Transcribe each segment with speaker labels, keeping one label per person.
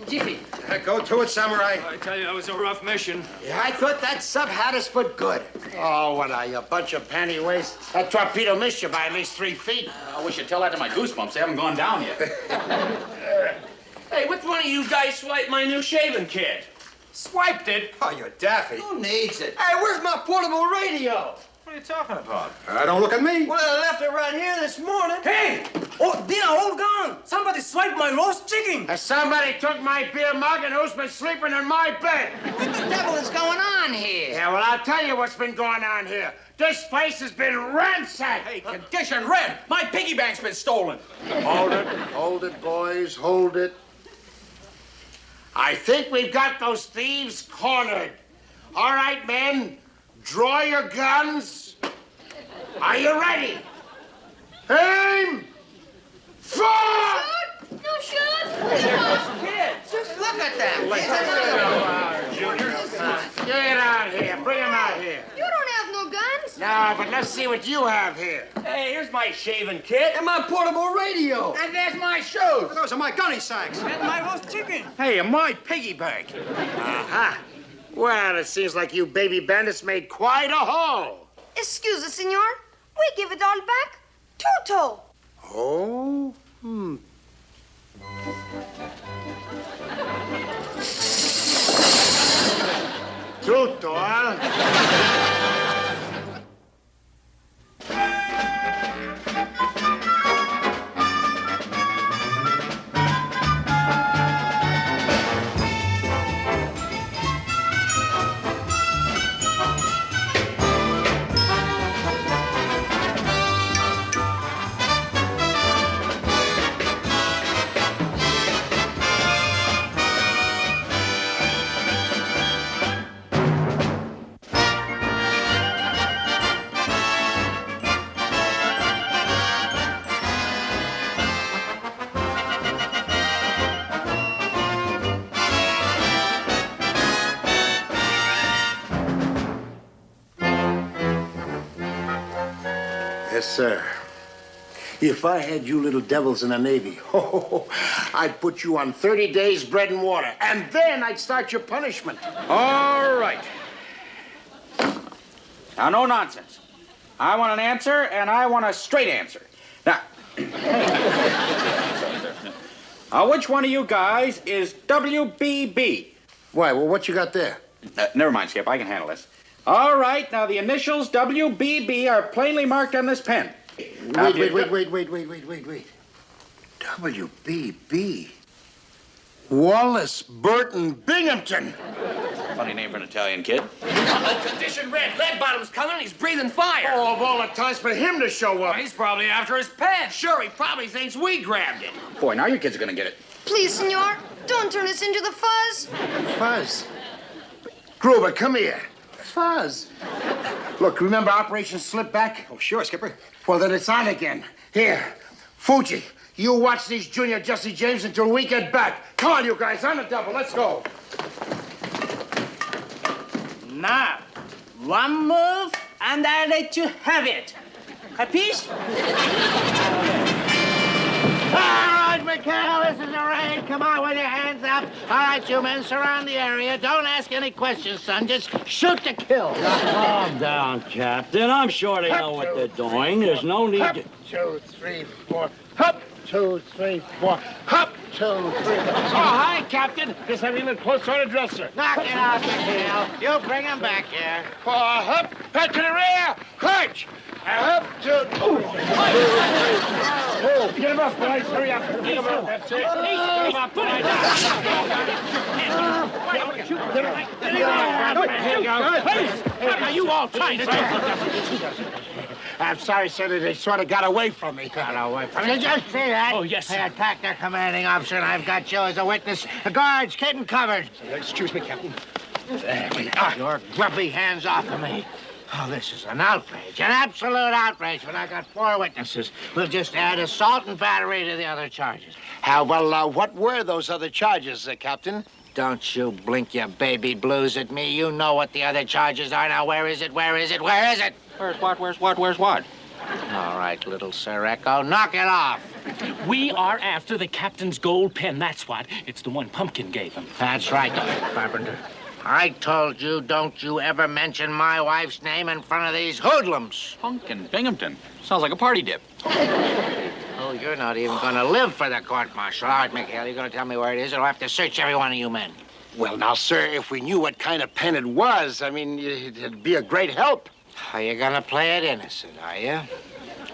Speaker 1: Jiffy.
Speaker 2: Go to it, Samurai.
Speaker 3: I tell you, that was a rough mission.
Speaker 4: Yeah, I thought that sub had us for good.
Speaker 5: Oh, what are you, a bunch of panty waists? That torpedo missed you by at least 3 feet.
Speaker 3: I wish you'd tell that to my goosebumps. They haven't gone down yet.
Speaker 1: Hey, which one of you guys swiped my new shaving kit?
Speaker 3: Swiped it?
Speaker 2: Oh, you're daffy.
Speaker 4: Who needs it? Hey, where's my portable radio?
Speaker 3: What are you talking about?
Speaker 2: Don't look at me.
Speaker 4: Well, I left it right here this morning.
Speaker 1: Hey! Oh, Dina, hold on! Somebody swiped my roast chicken!
Speaker 5: Somebody took my beer mug and who's been sleeping in my bed?
Speaker 4: What the devil is going on here?
Speaker 5: Yeah, well, I'll tell you what's been going on here. This place has been ransacked.
Speaker 1: Hey, condition red! My piggy bank's been stolen!
Speaker 5: Hold it, boys, hold it. I think we've got those thieves cornered. All right, men, draw your guns. Are you ready? Aim! Fire!
Speaker 6: No shoot!
Speaker 4: Kids, just look at them.
Speaker 5: Get out here. Bring them out here.
Speaker 6: You don't have no guns.
Speaker 5: No, but let's see what you have here.
Speaker 1: Hey, here's my shaving kit.
Speaker 4: And my portable radio.
Speaker 1: And there's my shoes.
Speaker 2: Those are my gunny sacks.
Speaker 1: And my roast chicken.
Speaker 3: Hey, and my piggy bank.
Speaker 5: Aha. Well, it seems like you baby bandits made quite a haul.
Speaker 6: Excuse us, senor. We give it all back. Tuto.
Speaker 5: Oh? Tutto, huh? Yes, sir. If I had you little devils in the Navy, I'd put you on 30 days bread and water, and then I'd start your punishment.
Speaker 3: All right. Now, no nonsense. I want an answer, and I want a straight answer. Now, which one of you guys is WBB?
Speaker 5: Why? Well, what you got there?
Speaker 3: Never mind, Skip. I can handle this. All right. Now, the initials WBB are plainly marked on this pen. Now,
Speaker 5: Wait. WBB. Wallace Burton Binghamton.
Speaker 3: Funny name for an Italian kid.
Speaker 1: Condition red. Lead bottom's coming. He's breathing fire.
Speaker 5: Oh, of all the times for him to show up.
Speaker 1: He's probably after his pen. Sure, he probably thinks we grabbed it.
Speaker 3: Boy, now your kids are going to get it.
Speaker 6: Please, senor, don't turn us into the fuzz.
Speaker 5: Fuzz. Gruber, come here. Fuzz. Look, remember Operation Slipback?
Speaker 2: Oh, sure, Skipper.
Speaker 5: Well, then it's on again. Here, Fuji, you watch these Junior Jesse James until we get back. Come on, you guys, on the double. Let's go.
Speaker 1: Now, one move, and I'll let you have it. Capiche?
Speaker 5: All right, McHale's, this is a raid. Come on with your hands up. All right, you men, surround the area. Don't ask any questions, son. Just shoot to kill.
Speaker 7: Calm down, Captain. I'm sure they know what they're doing. There's no need
Speaker 5: Hop,
Speaker 7: to...
Speaker 5: 2, 3, 4. Hop, 2, 3, 4. Hop, 2, 3. Oh, hi, Captain. Just have you look closer on the dresser. Knock it out, McHale. You bring him back here. Hop, head to the rear. Crunch. Up to... Oh, get him up, boys. Hurry up. Get him up. That's it. Get him up, boys. Here you go. Are you all tight? I'm sorry, sir, that they sort of got away from me. Got away from me. Did you see that?
Speaker 7: Oh, yes, sir.
Speaker 5: They attacked their commanding officer, and I've got you as a witness. The guards, keep him covered.
Speaker 2: Excuse me, Captain.
Speaker 5: Your grubby hands off of me. Oh, this is an outrage, an absolute outrage. When I got 4 witnesses, we'll just add assault and battery to the other charges.
Speaker 4: What were those other charges, Captain?
Speaker 5: Don't you blink your baby blues at me. You know what the other charges are. Now, where is it? Where is it? Where is it?
Speaker 3: Where's what?
Speaker 4: All right, little Sir Echo, knock it off.
Speaker 1: We are after the captain's gold pen, that's what. It's the one Pumpkin gave him.
Speaker 4: That's right, Carpenter. I told you, don't you ever mention my wife's name in front of these hoodlums.
Speaker 3: Pumpkin Binghamton. Sounds like a party dip.
Speaker 4: Oh, you're not even going to live for the court-martial. All right, McHale, you're going to tell me where it is, or I'll have to search every one of you men.
Speaker 2: Well, now, sir, if we knew what kind of pen it was, I mean, it'd be a great help.
Speaker 4: Are you going to play it innocent, are you?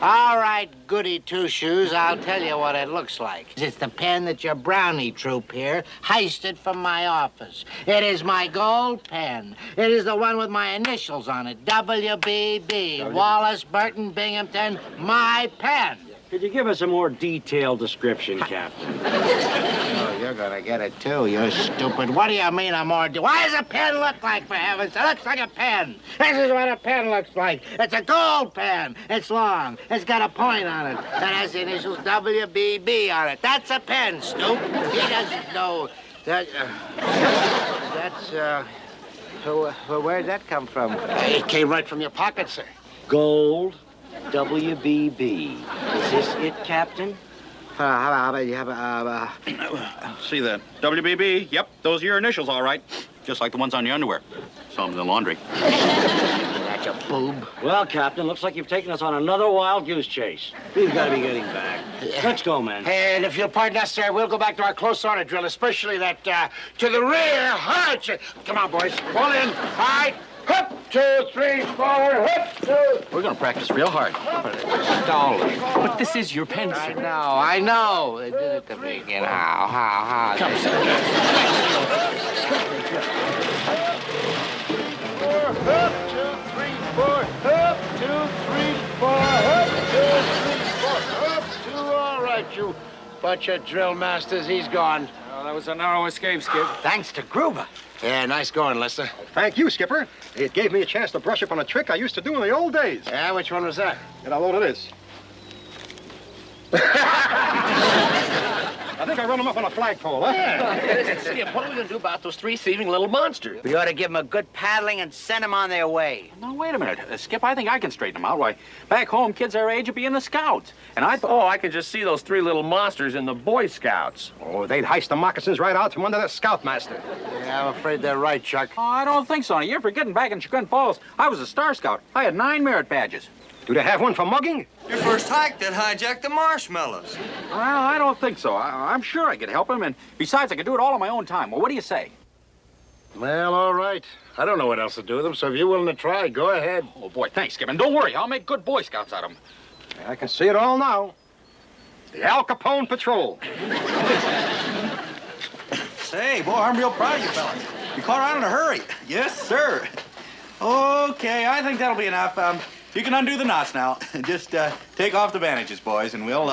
Speaker 4: All right, goody two-shoes, I'll tell you what it looks like. It's the pen that your brownie troop here heisted from my office. It is my gold pen. It is the one with my initials on it, WBB, Wallace Burton Binghamton, my pen.
Speaker 7: Could you give us a more detailed description, Captain?
Speaker 4: Oh, you're gonna get it, too, you stupid. What do you mean a more... What does a pen look like, for heaven's sake? It looks like a pen. This is what a pen looks like. It's a gold pen. It's long. It's got a point on it. That has the initials WBB on it. That's a pen, Snoop. He doesn't know. Where'd that come from?
Speaker 2: It came right from your pocket, sir.
Speaker 7: Gold, WBB. Is this it, Captain?
Speaker 3: See that? WBB? Yep, those are your initials, all right. Just like the ones on your underwear. Some in the laundry.
Speaker 4: That's a boob.
Speaker 7: Well, Captain, looks like you've taken us on another wild goose chase. We've got to be getting back. Let's go, man.
Speaker 2: And if you'll pardon us, sir, we'll go back to our close order drill, especially that, to the rear. Hurry! Come on, boys. Fall in. All right. Hop, 2, 3, forward. Hop, 2.
Speaker 3: We're going to practice real hard.
Speaker 4: Stolen.
Speaker 1: But this is your pen,
Speaker 4: I
Speaker 1: sir.
Speaker 4: know, I know. They did it to me again. How?
Speaker 1: Come, sir.
Speaker 5: Up, 2, 3, 4. Up, 2, 3, 4. Up, 2, 3, 4. Up, 2. All right, you bunch of drill masters. He's gone.
Speaker 3: Oh, that was a narrow escape, Skip.
Speaker 4: Thanks to Gruber.
Speaker 2: Yeah, nice going, Lester. Thank you, Skipper. It gave me a chance to brush up on a trick I used to do in the old days.
Speaker 5: Yeah, which one was that?
Speaker 2: And I'll load it is. I think I run him up on a flagpole, huh?
Speaker 5: Skip, what are we going to do about those 3 thieving little monsters?
Speaker 4: We ought to give them a good paddling and send them on their way.
Speaker 3: Now, wait a minute. Skip, I think I can straighten them out. Why, back home, kids our age would be in the Scouts. And I thought...
Speaker 5: Oh, I can just see those 3 little monsters in the Boy Scouts.
Speaker 2: Oh, they'd heist the moccasins right out from under the scoutmaster.
Speaker 4: Yeah, I'm afraid they're right, Chuck.
Speaker 3: Oh, I don't think so. Now, you're forgetting back in Chagrin Falls, I was a Star Scout. I had 9 merit badges.
Speaker 2: Do they have one for mugging?
Speaker 8: Your first hike that hijacked the marshmallows.
Speaker 3: Well, I don't think so. I'm sure I could help him, and besides, I could do it all on my own time. Well, what do you say?
Speaker 5: Well, all right. I don't know what else to do with them, so if you're willing to try, go ahead.
Speaker 3: Oh, boy, thanks, Skip. And don't worry, I'll make good Boy Scouts out of them.
Speaker 2: I can see it all now. The Al Capone Patrol.
Speaker 8: Say, boy, I'm real proud of you fellas. You caught on in a hurry. Yes, sir. Okay, I think that'll be enough. You can undo the knots now. Just take off the bandages, boys, and we'll,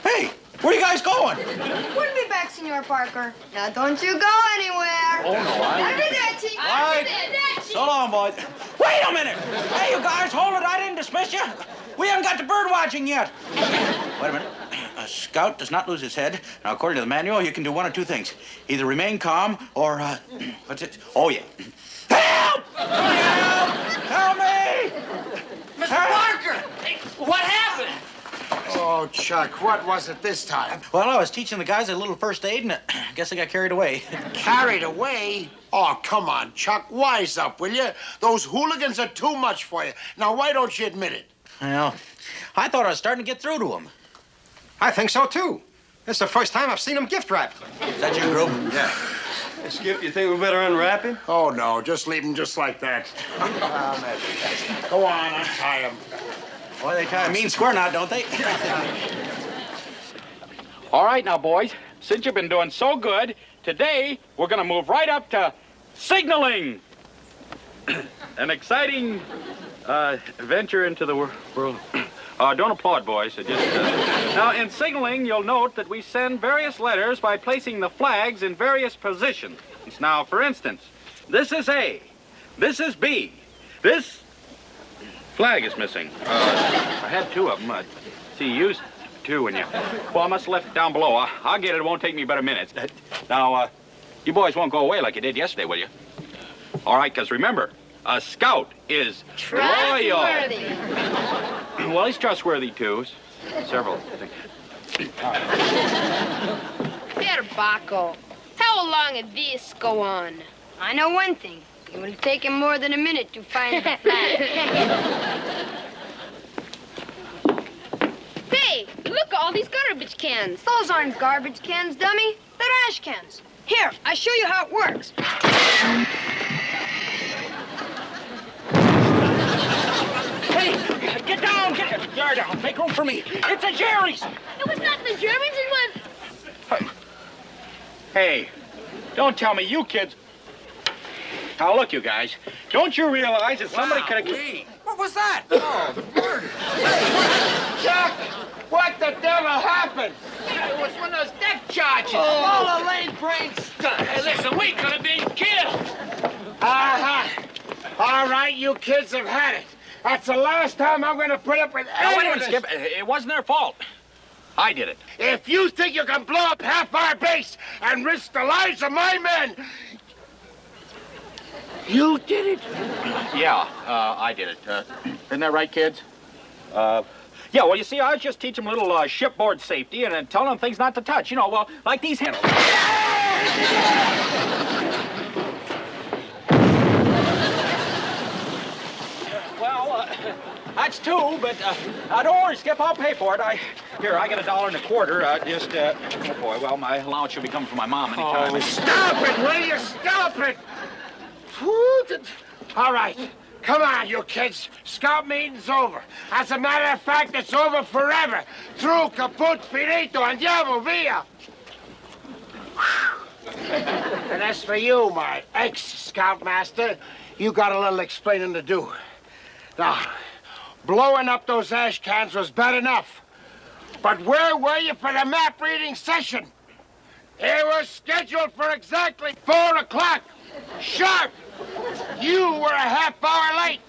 Speaker 8: Hey, where are you guys going?
Speaker 6: We'll be back, Senor Parker. Now, don't you go anywhere.
Speaker 8: Oh, no,
Speaker 6: Arrivederci.
Speaker 8: All right. So long, boys. Wait a minute. Hey, you guys, hold it. I didn't dismiss you. We haven't got to bird watching yet. Wait a minute. A scout does not lose his head. Now, according to the manual, you can do one of 2 things. Either remain calm or, what's it? Oh, yeah. Help! Help! Help me!
Speaker 5: Mr. Parker! Hey, what happened?
Speaker 2: Oh, Chuck, what was it this time?
Speaker 8: Well, I was teaching the guys a little first aid, and I guess I got carried away.
Speaker 2: Carried away? Oh, come on, Chuck. Wise up, will you? Those hooligans are too much for you. Now, why don't you admit it?
Speaker 8: Well, I thought I was starting to get through to them.
Speaker 2: I think so, too. It's the first time I've seen them gift wrapped.
Speaker 8: Is that your group?
Speaker 2: Yeah.
Speaker 8: Hey, Skip, you think we better unwrap him?
Speaker 2: Oh, no, just leave him just like that. Go on, untie him.
Speaker 8: Boy, they tie a mean square knot, don't they?
Speaker 3: All right, now, boys, since you've been doing so good, today we're going to move right up to signaling. An exciting venture into the world. Don't applaud, boys. Now, in signaling, you'll note that we send various letters by placing the flags in various positions. Now, for instance, this is A. This is B. This flag is missing. I had 2 of them. See, you used 2 when you... Well, I must have left it down below. I'll get it. It won't take me but a minute. Now, you boys won't go away like you did yesterday, will you? All right, because remember, A scout is
Speaker 9: Trustworthy.
Speaker 3: loyal. Well, he's trustworthy, too. Several things.
Speaker 9: There, Baco. How long did this go on?
Speaker 6: I know one thing. It will take him more than a minute to find the flag.
Speaker 9: Hey, look, all these garbage cans.
Speaker 6: Those aren't garbage cans, dummy. They're ash cans. Here, I'll show you how it works.
Speaker 2: Hey, get down, You're down. Make room for me. It's a Jerry's.
Speaker 9: It was not the Germans, it was...
Speaker 3: Hey, don't tell me you kids... Now, look, you guys. Don't you realize that somebody could have...
Speaker 8: What was that? Oh, the bird.
Speaker 5: Chuck, what the devil happened?
Speaker 2: It was one of those deck charges.
Speaker 5: All the lane brain stuff.
Speaker 2: Hey, listen, we could have been killed.
Speaker 5: Uh-huh. All right, you kids have had it. That's the last time I'm going to put up with
Speaker 3: Now,
Speaker 5: any
Speaker 3: wait a
Speaker 5: of
Speaker 3: minute,
Speaker 5: this.
Speaker 3: Skip. It wasn't their fault. I did it.
Speaker 5: If you think you can blow up half our base and risk the lives of my men, you did it.
Speaker 3: Yeah, I did it. Isn't that right, kids? Yeah, well, you see, I was just teaching them a little shipboard safety and telling them things not to touch. You know, well, like these handles. Well, that's two, but don't worry, Skip, I'll pay for it. Here, I got $1.25. Oh, boy, well, my allowance should be coming from my mom anytime.
Speaker 5: Oh, stop it, will you? Stop it. Whew. All right. Come on, you kids. Scout meeting's over. As a matter of fact, it's over forever. Through caput, finito, andiamo via. And as for you, my ex-scoutmaster, you got a little explaining to do. Now, blowing up those ash cans was bad enough. But where were you for the map reading session? It was scheduled for exactly 4 o'clock. Sharp! You were a half hour late.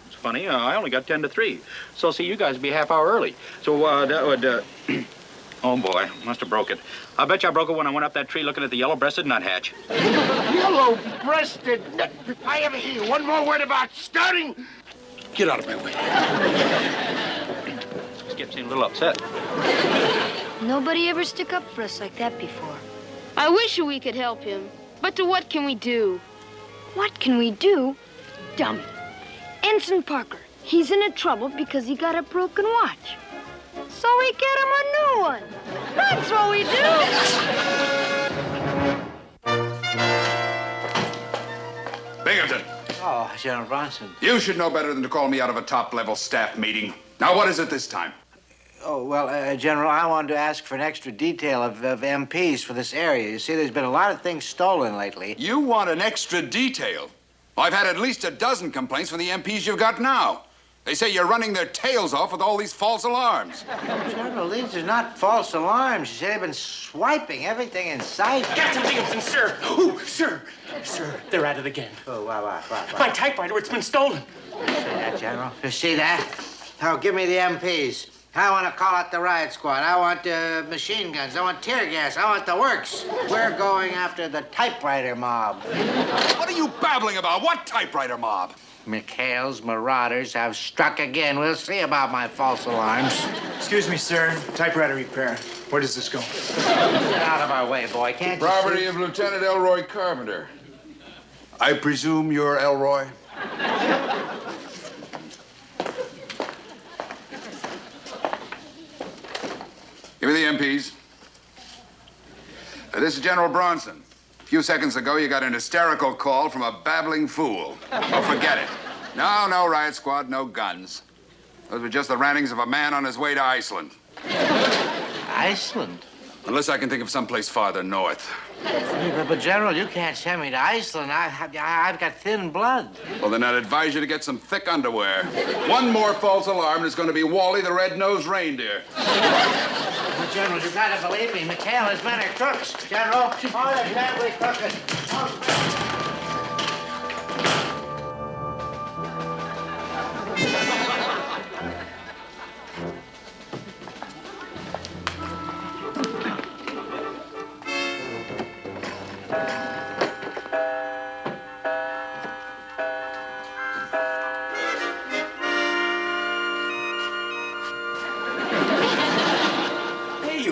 Speaker 3: It's funny, I only got 10 to 3. So, see, you guys would be a half hour early. So, that would, oh, boy, must have broke it. I bet you I broke it when I went up that tree looking at the yellow-breasted nuthatch.
Speaker 5: Yellow-breasted nut. If I ever hear one more word about scouting, get out of my way.
Speaker 3: Skip seemed a little upset.
Speaker 6: Nobody ever stuck up for us like that before.
Speaker 9: I wish we could help him. But what can we do?
Speaker 6: What can we do? Dummy. Ensign Parker. He's in trouble because he got a broken watch. So we get him a new one. That's what we do.
Speaker 10: Binghamton.
Speaker 4: Oh, General Bronson.
Speaker 10: You should know better than to call me out of a top-level staff meeting. Now, what is it this time?
Speaker 4: Oh, well, General, I wanted to ask for an extra detail of MPs for this area. You see, there's been a lot of things stolen lately.
Speaker 10: You want an extra detail? I've had at least a dozen complaints from the MPs you've got now. They say you're running their tails off with all these false alarms.
Speaker 4: General, these are not false alarms. You see, they've been swiping everything in sight.
Speaker 11: Captain Binghamton, sir. Ooh, sir. Sir, they're at it again.
Speaker 4: Oh, what?
Speaker 11: My typewriter, it's been stolen.
Speaker 4: You see that, General? You see that? Now, give me the MPs. I want to call out the riot squad. I want machine guns. I want tear gas. I want the works. We're going after the typewriter mob.
Speaker 10: What are you babbling about? What typewriter mob?
Speaker 4: McHale's marauders have struck again. We'll see about my false alarms.
Speaker 12: Excuse me, sir. Typewriter repair. Where does this go?
Speaker 4: Get out of our way, boy. Can't you
Speaker 10: Property
Speaker 4: see?
Speaker 10: of Lieutenant Elroy Carpenter. I presume you're Elroy? Give me the MPs. This is General Bronson. A few seconds ago, you got an hysterical call from a babbling fool. Oh, forget it. No riot squad, no guns. Those were just the rantings of a man on his way to Iceland.
Speaker 4: Iceland?
Speaker 10: Unless I can think of someplace farther north.
Speaker 4: But General, you can't send me to Iceland. I've got thin blood.
Speaker 10: Well, then I'd advise you to get some thick underwear. One more false alarm, and it's going to be Wally the Red-Nosed Reindeer.
Speaker 4: But General, you gotta believe me. McHale and his men are crooks. General, all the family crooked.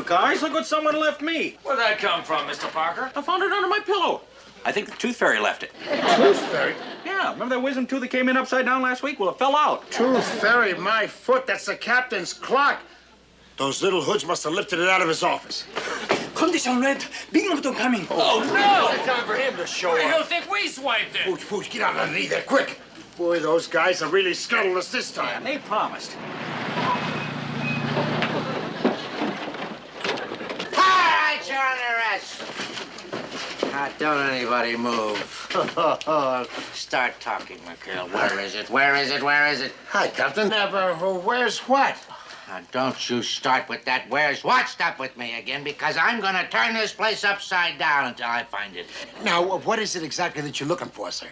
Speaker 8: guys, look what someone left me.
Speaker 13: Where'd that come from, Mr. Parker?
Speaker 8: I found it under my pillow. I think the tooth fairy left it.
Speaker 5: Tooth fairy?
Speaker 8: Yeah, remember that wisdom tooth that came in upside down last week? Well, it fell out.
Speaker 5: Tooth fairy, my foot. That's the captain's clock. Those little hoods must have lifted it out of his office.
Speaker 11: Condition red. Binghamton coming.
Speaker 13: Oh, no! It's time for him to show up. He'll think we swiped it.
Speaker 5: Pooch, get out underneath there, quick. Boy, those guys have really scuttled us this time.
Speaker 8: They promised.
Speaker 4: All right, you're under arrest. Don't anybody move. Start talking, McHale. Where is it? Where is it? Where is it?
Speaker 5: Hi, Captain. Never. Where's what?
Speaker 4: Now, don't you start with that where's what stuff with me again, because I'm going to turn this place upside down until I find it.
Speaker 5: Now, what is it exactly that you're looking for, sir?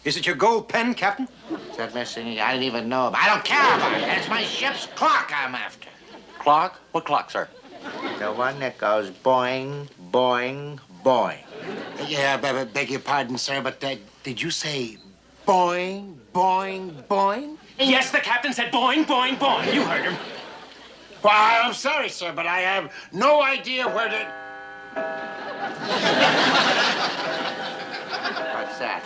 Speaker 11: Is it your gold pen, Captain?
Speaker 4: Is that missing? I didn't even know about it. I don't care about it. It's my ship's clock I'm after.
Speaker 8: Clock? What clock, sir?
Speaker 4: The one that goes boing, boing, boing.
Speaker 5: Yeah, beg your pardon, sir, but did you say boing, boing, boing?
Speaker 11: Yes, the captain said boing, boing, boing. You heard him.
Speaker 5: Well, I'm sorry, sir, but I have no idea where to...
Speaker 4: What's that?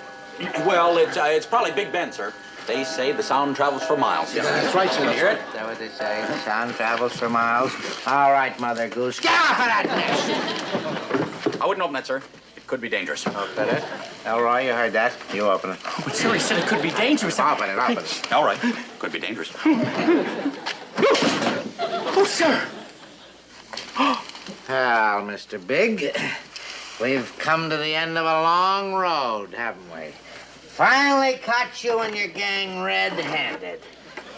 Speaker 8: Well, it's probably Big Ben, sir. They say the sound travels for miles.
Speaker 5: Yeah, that's right, sir.
Speaker 8: You hear it?
Speaker 4: Is that what they say? The sound travels for miles. All right, Mother Goose. Get off of that nest!
Speaker 8: I wouldn't open that, sir. It could be dangerous.
Speaker 4: Open it. Elroy, you heard that. You open it.
Speaker 11: But sir, he said it could be dangerous.
Speaker 4: Open it, open it.
Speaker 8: All right. Could be dangerous.
Speaker 11: Oh, sir.
Speaker 4: Well, Mr. Big, we've come to the end of a long road, haven't we? Finally caught you and your gang red-handed.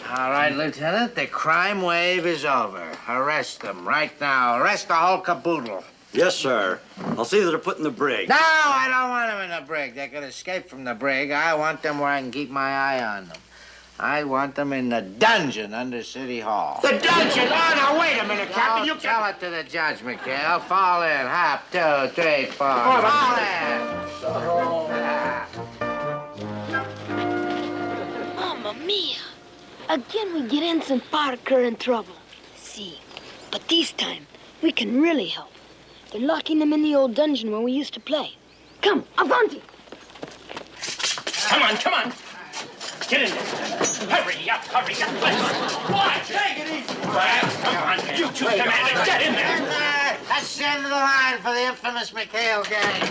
Speaker 4: All right, Lieutenant, the crime wave is over. Arrest them right now. Arrest the whole caboodle.
Speaker 7: Yes, sir. I'll see that they're put in the brig.
Speaker 4: No, I don't want them in the brig. They could escape from the brig. I want them where I can keep my eye on them. I want them in the dungeon under City Hall.
Speaker 5: The dungeon? Oh, now, wait a minute, Captain. You
Speaker 4: Tell it to the judge, McHale. Fall in. Hop, 2, 3, 4. Fall in.
Speaker 6: Mamma mia. Again we get Ensign Parker in trouble. See, but this time we can really help. They're locking them in the old dungeon where we used to play. Come, Avanti.
Speaker 11: Come on, come on. Get in there. Hurry up, hurry up. Watch. Take it easy. Come on, you two commanders, get in there.
Speaker 4: That's the end of the line for the infamous McHale gang.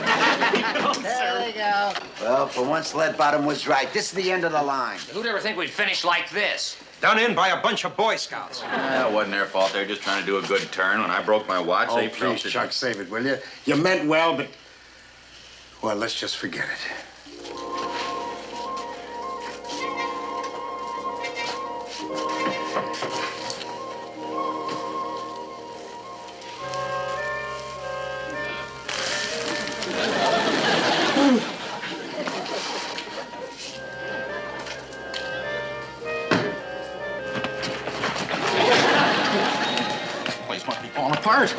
Speaker 4: There we go.
Speaker 14: Well, for once, Lead Bottom was right. This is the end of the line.
Speaker 13: Who'd ever think we'd finish like this?
Speaker 11: Done in by a bunch of Boy Scouts.
Speaker 10: It wasn't their fault. They were just trying to do a good turn. When I broke my watch,
Speaker 5: Oh,
Speaker 10: they
Speaker 5: please,
Speaker 10: felt it.
Speaker 5: Chuck, save it, will you? You meant well, but... Well, let's just forget it.
Speaker 8: Place must be falling apart.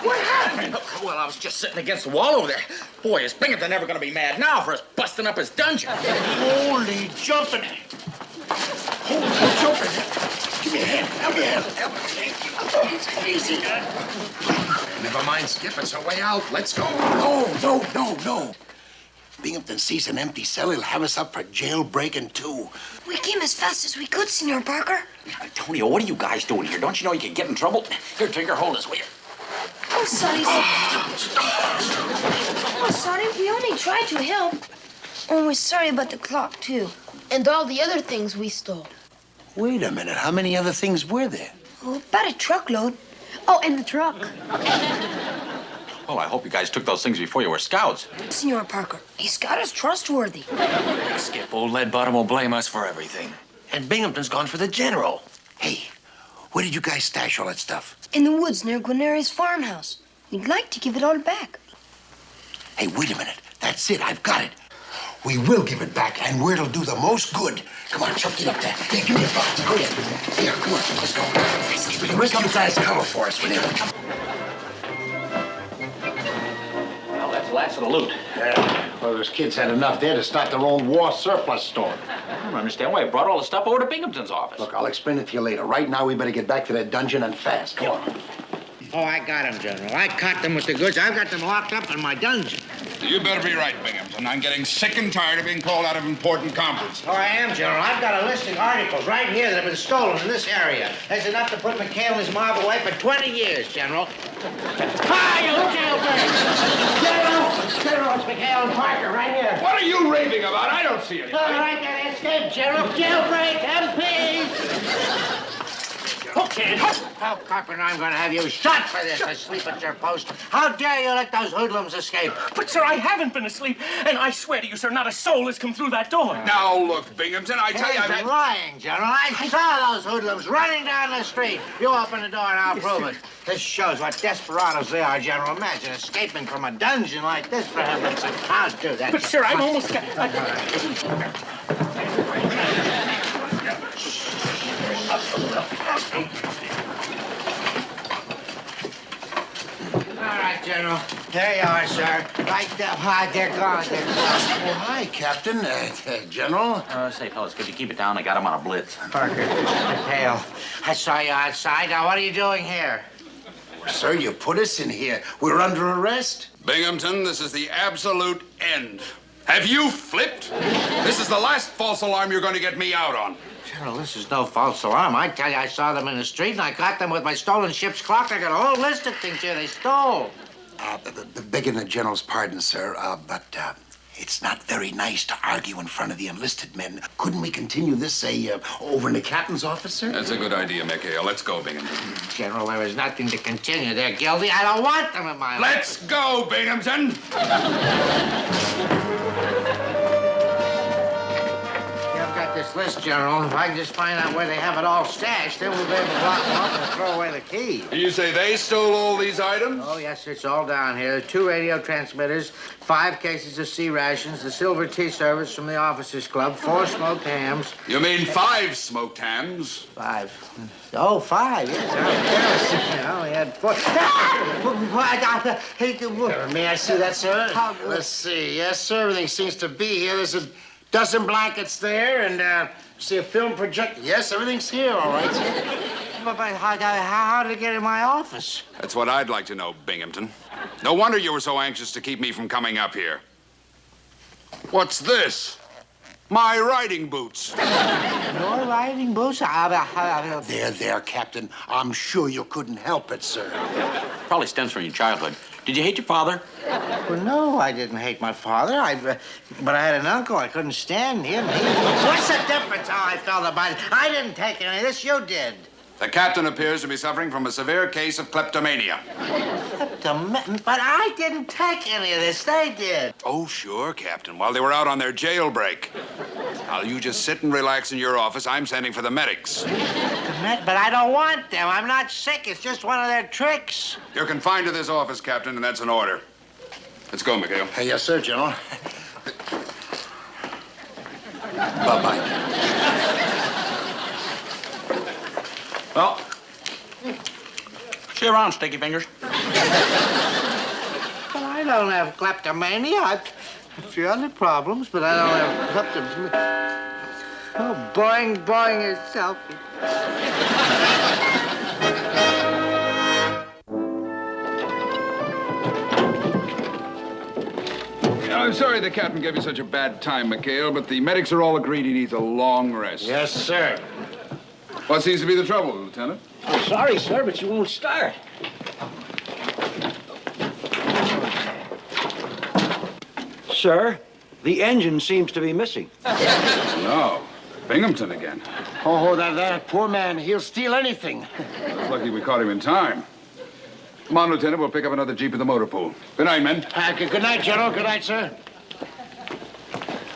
Speaker 8: What happened? Well, I was just sitting against the wall over there. Boy, is Binghamton ever going to be mad now for us busting up his dungeon?
Speaker 5: Holy jumping. Holy jumping. Give me a hand. Help me out. Help me. Easy. Never mind, Skip. It's our way out. Let's go. No. Binghamton sees an empty cell. He'll have us up for jailbreaking, too.
Speaker 6: We came as fast as we could, Senor Parker.
Speaker 8: Antonio, what are you guys doing here? Don't you know you could get in trouble? Here, Tinker, hold this, will you?
Speaker 6: Oh, sorry, sir. Oh, sorry. We only tried to help. Oh, we're sorry about the clock, too. And all the other things we stole.
Speaker 5: Wait a minute. How many other things were there?
Speaker 6: Oh, about a truckload. Oh, and the truck.
Speaker 8: Well, I hope you guys took those things before you were scouts.
Speaker 6: Senor Parker, a scout is trustworthy.
Speaker 13: Skip, old Lead Bottom will blame us for everything.
Speaker 5: And Binghamton's gone for the general. Hey, where did you guys stash all that stuff?
Speaker 6: In the woods near Guarneri's farmhouse. We'd like to give it all back.
Speaker 5: Hey, wait a minute. That's it. I've got it. We will give it back, and where it'll do the most good. Come on, Chuck, get up there. Here, give me a box. Hurry up. Here, come on, let's go. Where's you guys cover for us, will you?
Speaker 8: Well, that's last of the loot.
Speaker 2: Well, those kids had enough there to start their own war surplus store.
Speaker 8: I don't understand why you brought all the stuff over to Binghamton's office.
Speaker 2: Look, I'll explain it to you later. Right now, we better get back to that dungeon and fast. Come on.
Speaker 4: Oh, I got them, General. I caught them with the goods. I've got them locked up in my dungeon.
Speaker 10: You better be right, Binghamton. I'm getting sick and tired of being called out of important conference.
Speaker 4: Oh, I am, General. I've got a list of articles right here that have been stolen in this area. There's enough to put McHale and his mob away for 20 years, General. Hi, you jailbreak! General, it's McHale and Parker right here.
Speaker 10: What are you raving about? I don't see anything.
Speaker 4: All right, they escaped, General. Jailbreak, MPs! Okay. Oh, Carpenter, I'm going to have you shot for this, asleep at your post. How dare you let those hoodlums escape?
Speaker 11: But, sir, I haven't been asleep, and I swear to you, sir, not a soul has come through that door.
Speaker 10: Now, look, Binghamton, I tell you...
Speaker 4: You're lying, General. I saw those hoodlums running down the street. You open the door and I'll prove it. This shows what desperados they are, General. Imagine escaping from a dungeon like this, for heaven's sake. I'll do that.
Speaker 11: But, sir, I'm almost...
Speaker 4: All right, General. There you are, sir. Right there. Hi, they're gone. They're gone.
Speaker 2: Oh, hi, Captain. General.
Speaker 8: Say, fellas, could you keep it down? I got him on a blitz.
Speaker 4: Parker, McHale, I saw you outside. Now, what are you doing here?
Speaker 2: Sir, you put us in here. We're under arrest.
Speaker 10: Binghamton, this is the absolute end. Have you flipped? This is the last false alarm you're going to get me out on.
Speaker 4: General, this is no false alarm. I tell you, I saw them in the street, and I caught them with my stolen ship's clock. I got a whole list of things here they stole.
Speaker 2: Begging the General's pardon, sir, but it's not very nice to argue in front of the enlisted men. Couldn't we continue this, say, over in the captain's office, sir?
Speaker 10: That's a good idea, McHale. Let's go, Binghamton.
Speaker 4: General, there is nothing to continue. They're guilty. I don't want them in my life.
Speaker 10: Let's go, Binghamton!
Speaker 4: This list, General. If I can just find out where they have it all stashed, then we'll be able to lock them up and throw away the key.
Speaker 10: You say they stole all these items?
Speaker 4: Oh, yes, it's all down here. 2 radio transmitters, 5 cases of sea rations, the silver tea service from the officers' club, 4 smoked hams.
Speaker 10: You mean 5 smoked hams?
Speaker 4: 5. Oh, 5, yes. I only had 4.
Speaker 2: May I see that, sir? Let's see. Yes, sir. Everything seems to be here. There's a dozen blankets there, and see a film projector. Yes, everything's here, all right, sir.
Speaker 4: But how did it get in my office?
Speaker 10: That's what I'd like to know, Binghamton. No wonder you were so anxious to keep me from coming up here. What's this? My riding boots.
Speaker 4: Your riding boots?
Speaker 2: There, Captain. I'm sure you couldn't help it, sir.
Speaker 8: Probably stems from your childhood. Did you hate your father?
Speaker 4: Well, no, I didn't hate my father. But I had an uncle. I couldn't stand him. What's the difference how I felt about it? I didn't take any of this. You did.
Speaker 10: The captain appears to be suffering from a severe case of kleptomania.
Speaker 4: But I didn't take any of this. They did.
Speaker 10: Oh, sure, Captain. While they were out on their jailbreak. Now, you just sit and relax in your office. I'm sending for the medics.
Speaker 4: But I don't want them. I'm not sick. It's just one of their tricks.
Speaker 10: You're confined to this office, Captain, and that's an order. Let's go, McHale.
Speaker 2: Yes, sir, General. Bye-bye.
Speaker 8: Well, see you around, Sticky Fingers.
Speaker 4: But I don't have kleptomania. I have a few other problems, but I don't have kleptomania. Oh, boing yourself.
Speaker 10: I'm sorry the captain gave you such a bad time, McHale, but the medics are all agreed he needs a long rest.
Speaker 2: Yes, sir.
Speaker 10: What seems to be the trouble, Lieutenant?
Speaker 7: Oh, sorry, sir, but you won't start. Sir, the engine seems to be missing.
Speaker 10: No. Binghamton again.
Speaker 2: Oh, that poor man. He'll steal anything.
Speaker 10: It's lucky we caught him in time. Come on, Lieutenant. We'll pick up another jeep at the motor pool. Good night, men.
Speaker 2: Good night, General. Good night, sir.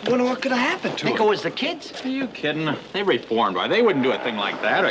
Speaker 7: Wonder what could have happened to him.
Speaker 8: Think it was the kids? Are you kidding? They reformed, right? They wouldn't do a thing like that.